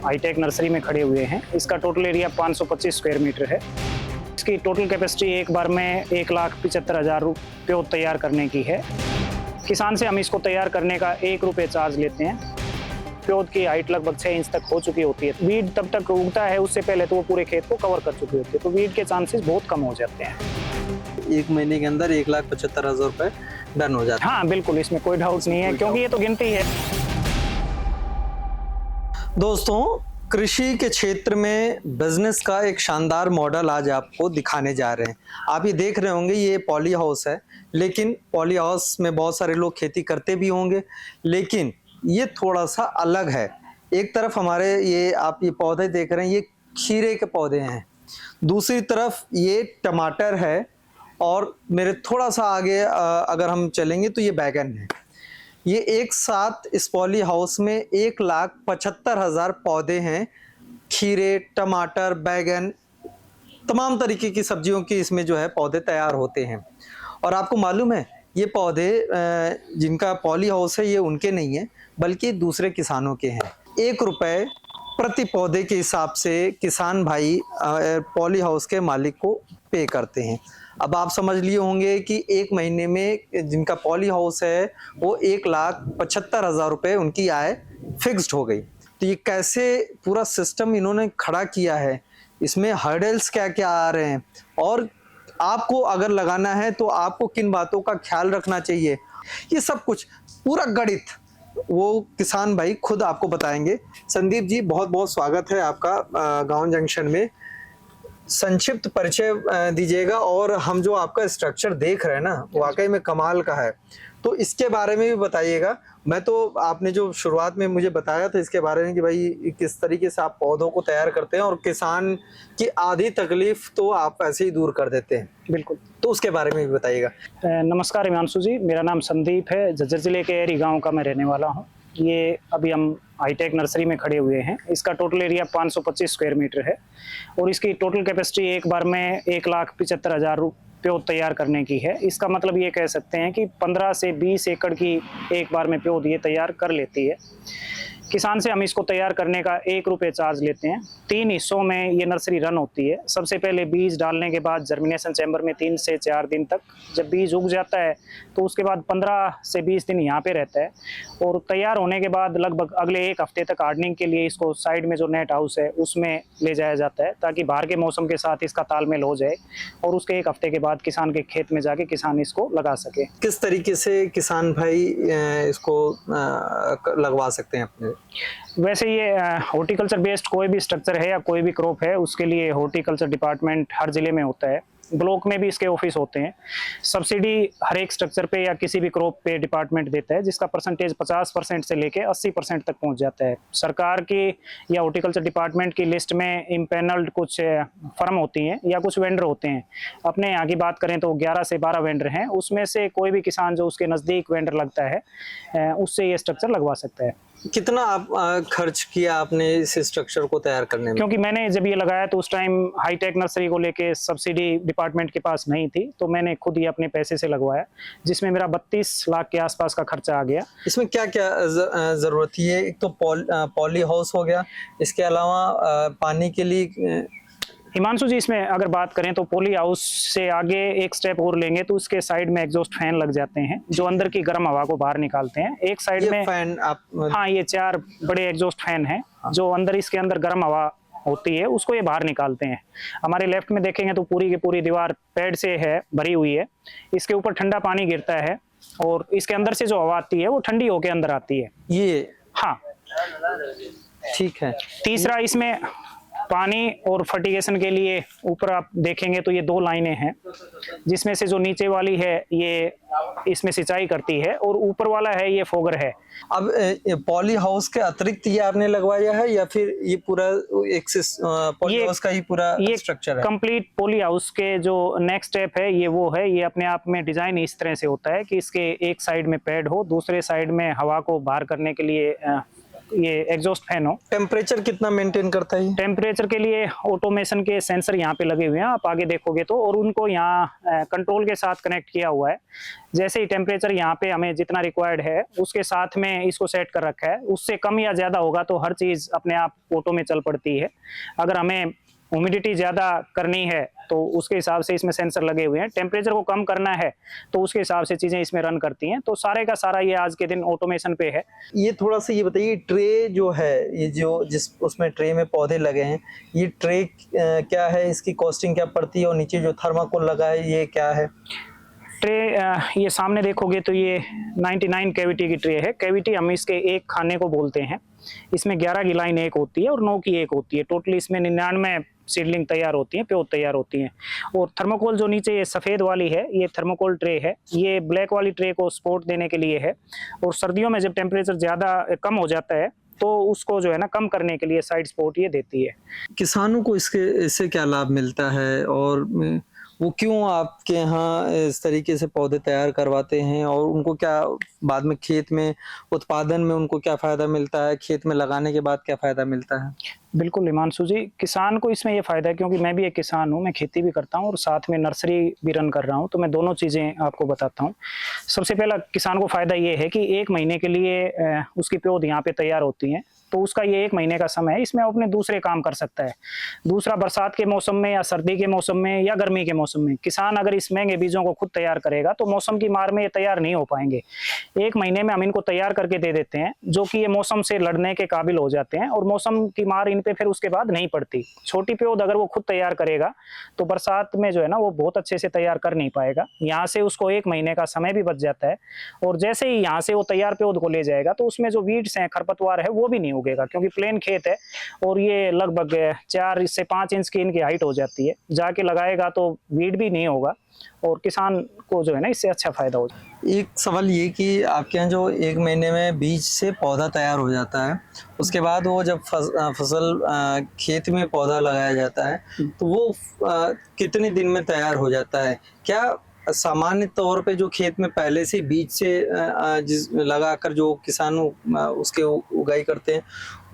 Hi tech nursery में खड़े हुए हैं। इसका टोटल एरिया 525 स्क्वायर मीटर है। इसकी टोटल कैपेसिटी एक बार में 1,75,000 पौध तैयार करने की है। किसान से हम इसको तैयार करने का 1 रुपये चार्ज लेते हैं। पौध की हाइट लगभग 6 इंच तक हो चुकी होती है। वीड तब तक उगता है, उससे पहले तो वो पूरे खेत को कवर कर चुकी होती है, तो वीड के चांसेस बहुत कम हो जाते हैं। 1 महीने के अंदर 1,75,000 रुपए डन हो जाता है। हाँ बिल्कुल, इसमें कोई डाउट नहीं है, क्योंकि ये तो गिनती है। दोस्तों, कृषि के क्षेत्र में बिजनेस का एक शानदार मॉडल आज आपको दिखाने जा रहे हैं। आप ये देख रहे होंगे, ये पॉली हाउस है, लेकिन पॉली हाउस में बहुत सारे लोग खेती करते भी होंगे, लेकिन ये थोड़ा सा अलग है। एक तरफ हमारे ये आप ये पौधे देख रहे हैं, ये खीरे के पौधे हैं, दूसरी तरफ ये टमाटर है, और मेरे थोड़ा सा आगे अगर हम चलेंगे तो ये बैगन है। ये एक साथ इस पॉली हाउस में 1,75,000 पौधे हैं। खीरे, टमाटर, बैगन, तमाम तरीके की सब्जियों की इसमें जो है पौधे तैयार होते हैं। और आपको मालूम है, ये पौधे जिनका पॉली हाउस है, ये उनके नहीं है, बल्कि दूसरे किसानों के हैं। 1 रुपये प्रति पौधे के हिसाब से किसान भाई पॉली हाउस के मालिक को पे करते हैं। अब आप समझ लिए होंगे कि 1 महीने में जिनका पॉली हाउस है वो 1,75,000 रुपये उनकी आय फिक्स्ड हो गई। तो ये कैसे पूरा सिस्टम इन्होंने खड़ा किया है, इसमें हर्डल्स क्या क्या आ रहे हैं, और आपको अगर लगाना है तो आपको किन बातों का ख्याल रखना चाहिए, ये सब कुछ पूरा गणित वो किसान भाई खुद आपको बताएंगे। संदीप जी, बहुत बहुत स्वागत है आपका गाँव जंक्शन में। संक्षिप्त परिचय दीजिएगा, और हम जो आपका स्ट्रक्चर देख रहे हैं ना, वाकई में कमाल का है, तो इसके बारे में भी बताइएगा। मैं तो आपने जो शुरुआत में मुझे बताया था इसके बारे में कि भाई किस तरीके से आप पौधों को तैयार करते हैं और किसान की आधी तकलीफ तो आप ऐसे ही दूर कर देते हैं। बिल्कुल, तो उसके बारे में भी बताइएगा। नमस्कार हिमांशु जी, मेरा नाम संदीप है। झज्जर जिले के एरी गाँव का मैं रहने वाला हूँ। ये अभी हम हाईटेक नर्सरी में खड़े हुए हैं। इसका टोटल एरिया 525 स्क्वायर मीटर है, और इसकी टोटल कैपेसिटी एक बार में 1,75,000 पौध तैयार करने की है। इसका मतलब ये कह सकते हैं कि 15 से 20 एकड़ की एक बार में पौध ये तैयार कर लेती है। किसान से हम इसको तैयार करने का 1 रुपये चार्ज लेते हैं। 3 हिस्सों में ये नर्सरी रन होती है। सबसे पहले बीज डालने के बाद जर्मिनेशन चैम्बर में 3 से 4 दिन तक, जब बीज उग जाता है तो उसके बाद 15 से 20 दिन यहाँ पे रहता है, और तैयार होने के बाद लगभग अगले 1 हफ्ते तक हार्डनिंग के लिए इसको साइड में जो नेट हाउस है उसमें ले जाया जाता है, ताकि बाहर के मौसम के साथ इसका तालमेल हो जाए, और उसके 1 हफ्ते के बाद किसान के खेत में जाके किसान इसको लगा सके। किस तरीके से किसान भाई इसको लगवा सकते हैं अपने? वैसे ये हॉर्टिकल्चर बेस्ड कोई भी स्ट्रक्चर है या कोई भी क्रॉप है, उसके लिए हॉर्टिकल्चर डिपार्टमेंट हर जिले में होता है। ब्लॉक में भी इसके ऑफिस होते हैं। सब्सिडी हर एक स्ट्रक्चर पे या किसी भी क्रॉप पे डिपार्टमेंट देता है, जिसका परसेंटेज 50% से लेके 80% तक पहुंच जाता है। सरकार की या हॉर्टिकल्चर डिपार्टमेंट की लिस्ट में इम्पैनल्ड कुछ फर्म होती हैं या कुछ वेंडर होते हैं। अपने यहाँ की बात करें तो 11 से 12 वेंडर हैं। उसमें से कोई भी किसान जो उसके नज़दीक वेंडर लगता है, उससे ये स्ट्रक्चर लगवा सकता है। कितना आप खर्च किया आपने इस स्ट्रक्चर को तैयार करने में? क्योंकि मैंने जब ये लगाया तो उस टाइम हाईटेक नर्सरी को लेके सब्सिडी डिपार्टमेंट के पास नहीं थी, तो मैंने खुद ही अपने पैसे से लगवाया, जिसमें मेरा 32 लाख के आसपास का खर्चा आ गया। इसमें क्या क्या जरूरत थी? एक तो पॉली हाउस हो गया, इसके अलावा पानी के लिए हिमांशु जी, इसमें अगर बात करें तो पॉली हाउस से आगे एक स्टेप और लेंगे तो उसके साइड में एग्जॉस्ट फैन लग जाते हैं, जो अंदर की गर्म हवा को बाहर निकालते हैं। एक साइड में फैन हाँ, ये 4 बड़े एग्जॉस्ट फैन हैं, जो अंदर इसके अंदर गर्म हवा होती है उसको ये बाहर निकालते हैं। हमारे लेफ्ट में देखेंगे तो पूरी की पूरी दीवार पैड से है भरी हुई है। इसके ऊपर ठंडा पानी गिरता है, और इसके अंदर से जो हवा आती है वो ठंडी होके अंदर आती है। ये हाँ, ठीक है। तीसरा, इसमें पानी और फर्टिगेशन के लिए ऊपर आप देखेंगे तो ये 2 लाइनें हैं, जिसमें से जो नीचे वाली है ये इसमें सिंचाई करती है, और ऊपर वाला है ये फोगर है। अब पॉली हाउस के अतिरिक्त ये आपने लगवाया है, या फिर ये पूरा एक पॉली हाउस का ही पूरा स्ट्रक्चर है? कंप्लीट पॉली हाउस के जो नेक्स्ट स्टेप है ये वो है। ये अपने आप में डिजाइन इस तरह से होता है कि इसके एक साइड में पैड हो, दूसरे साइड में हवा को बाहर करने के लिए ये एग्जॉस्ट फैन हो। टेम्परेचर कितना मेंटेन करता है ये? टेम्परेचर के लिए ऑटोमेशन के सेंसर यहाँ पे लगे हुए हैं, आप आगे देखोगे तो, और उनको यहाँ कंट्रोल के साथ कनेक्ट किया हुआ है। जैसे ही टेम्परेचर यहाँ पे हमें जितना रिक्वायर्ड है उसके साथ में इसको सेट कर रखा है, उससे कम या ज़्यादा होगा तो हर चीज़ अपने आप ऑटो में चल पड़ती है। अगर हमें ह्यूमिडिटी ज़्यादा करनी है तो उसके हिसाब से इसमें सेंसर लगे हुए हैं, टेम्परेचर को कम करना है तो उसके हिसाब से चीज़ें इसमें रन करती हैं। तो सारे का सारा ये आज के दिन ऑटोमेशन पे है। ये थोड़ा सा ये बताइए, ट्रे जो है, ये जो जिस उसमें ट्रे में पौधे लगे हैं, ये ट्रे क्या है, इसकी कॉस्टिंग क्या पड़ती है, और नीचे जो थर्माकोल लगा है ये क्या है? ट्रे ये सामने देखोगे तो ये 99 कैविटी की ट्रे है। कैविटी हम इसके एक खाने को बोलते हैं। इसमें 11 की लाइन एक होती है और 9 की एक होती है। टोटली इसमें 99 सीडलिंग तैयार होती हैं, प्योर तैयार होती हैं। और थर्मोकोल जो नीचे ये सफ़ेद वाली है, ये थर्मोकोल ट्रे है। ये ब्लैक वाली ट्रे को सपोर्ट देने के लिए है, और सर्दियों में जब टेम्परेचर ज़्यादा कम हो जाता है तो उसको जो है ना कम करने के लिए साइड सपोर्ट ये देती है। किसानों को इससे क्या लाभ मिलता है, और वो क्यों आपके यहाँ इस तरीके से पौधे तैयार करवाते हैं, और उनको क्या बाद में खेत में उत्पादन में उनको क्या फ़ायदा मिलता है, खेत में लगाने के बाद क्या फ़ायदा मिलता है? बिल्कुल हिमांशु जी, किसान को इसमें ये फ़ायदा है, क्योंकि मैं भी एक किसान हूँ, मैं खेती भी करता हूँ और साथ में नर्सरी भी रन कर रहा हूँ, तो मैं दोनों चीज़ें आपको बताता हूँ। सबसे पहला किसान को फ़ायदा ये है कि 1 महीने के लिए उसकी पौध यहाँ पे तैयार होती हैं, तो उसका ये 1 महीने का समय है, इसमें अपने दूसरे काम कर सकता है। दूसरा, बरसात के मौसम में या सर्दी के मौसम में या गर्मी के मौसम में किसान अगर इस महंगे बीजों को खुद तैयार करेगा तो मौसम की मार में ये तैयार नहीं हो पाएंगे। 1 महीने में हम इनको तैयार करके दे देते हैं, जो कि ये मौसम से लड़ने के काबिल हो जाते हैं, और मौसम की मार इन पे फिर उसके बाद नहीं पड़ती। छोटी पौध अगर वो खुद तैयार करेगा तो बरसात में जो है ना वो बहुत अच्छे से तैयार कर नहीं पाएगा। यहाँ से उसको 1 महीने का समय भी बच जाता है, और जैसे ही यहाँ से वो तैयार पौध को ले जाएगा तो उसमें जो वीड्स हैं, खरपतवार है, वो भी नहीं उगेगा, क्योंकि प्लेन खेत है और ये लगभग 4 से 5 इंच की इनकी हाइट हो जाती है। जाके लगाएगा तो वीड भी नहीं होगा, और किसान को जो है ना इससे अच्छा फायदा हो जाए। एक सवाल ये कि आपके यहाँ जो 1 महीने में बीज से पौधा तैयार हो जाता है, उसके बाद वो जब फसल खेत में पौधा लगाया जाता है तो वो कितने दिन में तैयार हो जाता है? क्या सामान्य तौर पे जो खेत में पहले से बीज से जिस लगाकर जो किसान उसके उगाई करते हैं,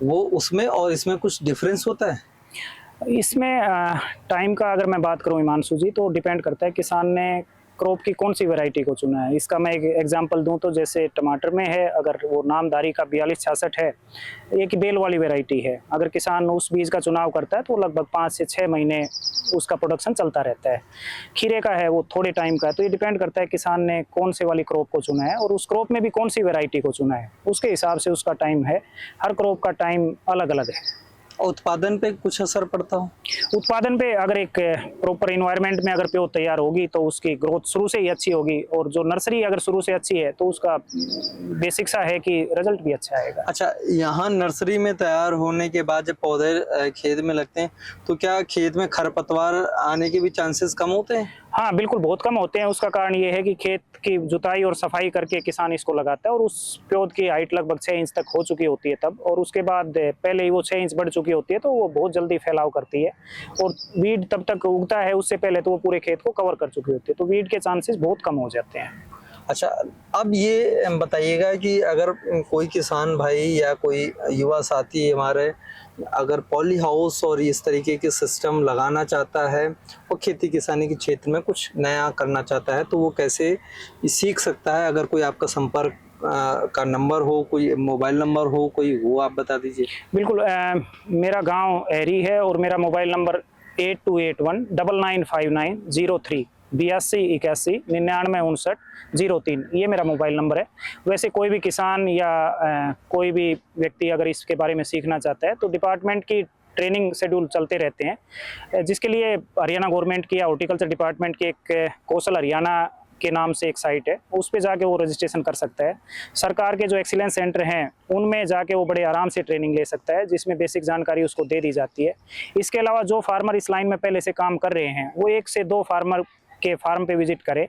वो उसमें और इसमें कुछ डिफरेंस होता है? इसमें टाइम का अगर मैं बात करूं हिमांशु जी, तो डिपेंड करता है किसान ने क्रॉप की कौन सी वैरायटी को चुना है। इसका मैं एक एग्जांपल दूं तो जैसे टमाटर में है, अगर वो नामधारी का 4266 है, एक बेल वाली वैरायटी है, अगर किसान उस बीज का चुनाव करता है तो लगभग 5 से 6 महीने उसका प्रोडक्शन चलता रहता है। खीरे का है वो थोड़े टाइम का है। तो ये डिपेंड करता है किसान ने कौन से वाली क्रॉप को चुना है और उस क्रॉप में भी कौन सी वैरायटी को चुना है, उसके हिसाब से उसका टाइम है। हर क्रॉप का टाइम अलग अलग है। उत्पादन पे कुछ असर पड़ता हो? उत्पादन पे अगर एक प्रॉपर इन्वायरमेंट में अगर पौध तैयार होगी तो उसकी ग्रोथ शुरू से ही अच्छी होगी, और जो नर्सरी अगर शुरू से अच्छी है तो उसका बेसिक सा है कि रिजल्ट भी अच्छा आएगा। अच्छा, यहाँ नर्सरी में तैयार होने के बाद जब पौधे खेत में लगते हैं तो क्या खेत में खरपतवार आने के भी चांसेस कम होते हैं? हाँ बिल्कुल, बहुत कम होते हैं। उसका कारण ये है कि खेत की जुताई और सफाई करके किसान इसको लगाता है, और उस पौध की हाइट लगभग 6 इंच तक हो चुकी होती है तब, और उसके बाद पहले ही वो 6 इंच बढ़ चुकी होती है, तो वो बहुत जल्दी फैलाव करती है, और वीड तब तक उगता है उससे पहले तो वो पूरे खेत को कवर कर चुकी होती है, तो वीड के चांसेस बहुत कम हो जाते हैं। अच्छा, अब ये बताइएगा कि अगर कोई किसान भाई या कोई युवा साथी हमारे अगर पॉली हाउस और इस तरीके के सिस्टम लगाना चाहता है और खेती किसानी के क्षेत्र में कुछ नया करना चाहता है, तो वो कैसे सीख सकता है? अगर कोई आपका संपर्क का नंबर हो, कोई मोबाइल नंबर हो, कोई वो आप बता दीजिए। बिल्कुल, मेरा गांव एरी है और मेरा मोबाइल नंबर 8281995903 8281995903, ये मेरा मोबाइल नंबर है। वैसे कोई भी किसान या कोई भी व्यक्ति अगर इसके बारे में सीखना चाहता है तो डिपार्टमेंट की ट्रेनिंग शेड्यूल चलते रहते हैं, जिसके लिए हरियाणा गवर्नमेंट की या हॉर्टिकल्चर डिपार्टमेंट की एक कौशल हरियाणा के नाम से एक साइट है, उस पे जाके वो रजिस्ट्रेशन कर सकता है। सरकार के जो एक्सीलेंस सेंटर हैं उनमें जाके वो बड़े आराम से ट्रेनिंग ले सकता है, जिसमें बेसिक जानकारी उसको दे दी जाती है। इसके अलावा जो फार्मर इस लाइन में पहले से काम कर रहे हैं वो 1 से 2 फार्मर के फार्म पे विजिट करे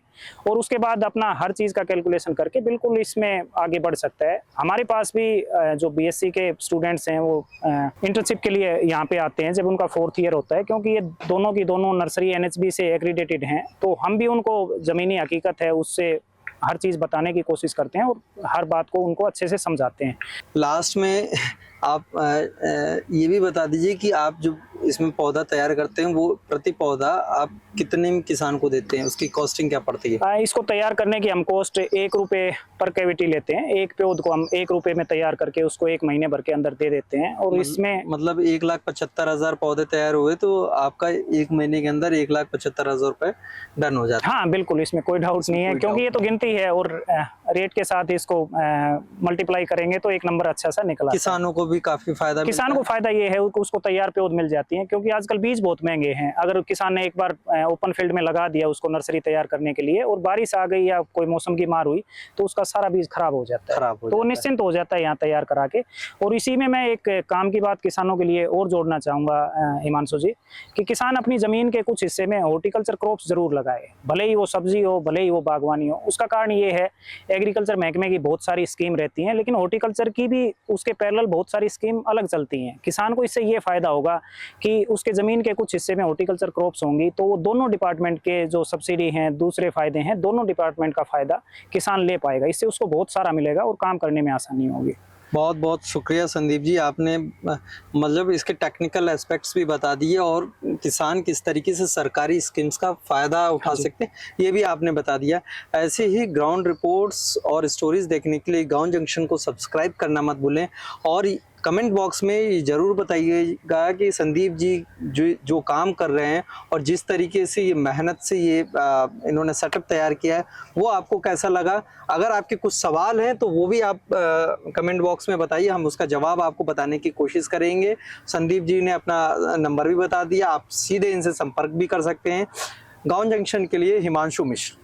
और उसके बाद अपना हर चीज़ का कैलकुलेशन करके बिल्कुल इसमें आगे बढ़ सकता है। हमारे पास भी जो बीएससी के स्टूडेंट्स हैं वो इंटर्नशिप के लिए यहाँ पे आते हैं जब उनका 4th ईयर होता है, क्योंकि ये दोनों की दोनों नर्सरी एनएचबी से एक्रीडेटेड हैं, तो हम भी उनको ज़मीनी हकीकत है उससे हर चीज़ बताने की कोशिश करते हैं और हर बात को उनको अच्छे से समझाते हैं। लास्ट में आप ये भी बता दीजिए कि आप जो इसमें पौधा तैयार करते हैं वो प्रति पौधा आप कितने किसान को देते हैं, उसकी कॉस्टिंग क्या पड़ती है? इसको तैयार करने की हम कॉस्ट 1 रुपये पर कैविटी लेते हैं। एक पौध को हम 1 रुपये में तैयार करके उसको 1 महीने भर के अंदर दे देते हैं और इसमें मतलब 1,75,000 पौधे तैयार हुए तो आपका 1 महीने के अंदर 1,75,000 रुपए डन हो जाता है। हाँ बिल्कुल, इसमें कोई डाउट नहीं है, क्योंकि ये तो गिनती है और रेट के साथ इसको मल्टीप्लाई करेंगे तो एक नंबर अच्छा सा निकला। किसानों को भी काफी फायदा किसान को फायदा ये है उसको तैयार पौध मिल जाती है, क्योंकि आजकल बीज बहुत महंगे हैं। अगर किसान ने एक बार ओपन फील्ड में लगा दिया उसको नर्सरी तैयार करने के लिए और बारिश आ गई या कोई मौसम की मार हुई तो उसका सारा बीज खराब हो जाता है, तो वो निश्चिंत हो जाता है यहाँ तैयार करा के। और इसी में मैं एक काम की बात किसानों के लिए और जोड़ना चाहूँगा हिमांशु जी, कि किसान अपनी ज़मीन के कुछ हिस्से में हॉर्टिकल्चर क्रॉप्स जरूर लगाए, भले ही वो सब्जी हो भले ही वो बागवानी हो। उसका कारण ये है, एग्रीकल्चर महकमे की बहुत सारी स्कीम रहती हैं, लेकिन हॉर्टिकल्चर की भी उसके पैरेलल बहुत सारी स्कीम अलग चलती हैं। किसान को इससे ये फायदा होगा कि उसके ज़मीन के कुछ हिस्से में हॉर्टिकल्चर क्रॉप्स होंगी तो वो दोनों डिपार्टमेंट के जो सब्सिडी हैं, दूसरे फायदे हैं, दोनों डिपार्टमेंट का फायदा किसान ले पाएगा। इससे उसको बहुत सारा मिलेगा और काम करने में आसानी होगी। बहुत बहुत शुक्रिया संदीप जी, आपने मतलब इसके टेक्निकल एस्पेक्ट्स भी बता दिए और किसान किस तरीके से सरकारी स्कीम्स का फ़ायदा उठा सकते हैं ये भी आपने बता दिया। ऐसे ही ग्राउंड रिपोर्ट्स और स्टोरीज देखने के लिए गांव जंक्शन को सब्सक्राइब करना मत भूलें और कमेंट बॉक्स में ज़रूर बताइएगा कि संदीप जी जो काम कर रहे हैं और जिस तरीके से ये मेहनत से ये इन्होंने सेटअप तैयार किया है वो आपको कैसा लगा। अगर आपके कुछ सवाल हैं तो वो भी आप कमेंट बॉक्स में बताइए, हम उसका जवाब आपको बताने की कोशिश करेंगे। संदीप जी ने अपना नंबर भी बता दिया, आप सीधे इनसे संपर्क भी कर सकते हैं। गांव जंक्शन के लिए हिमांशु मिश्र।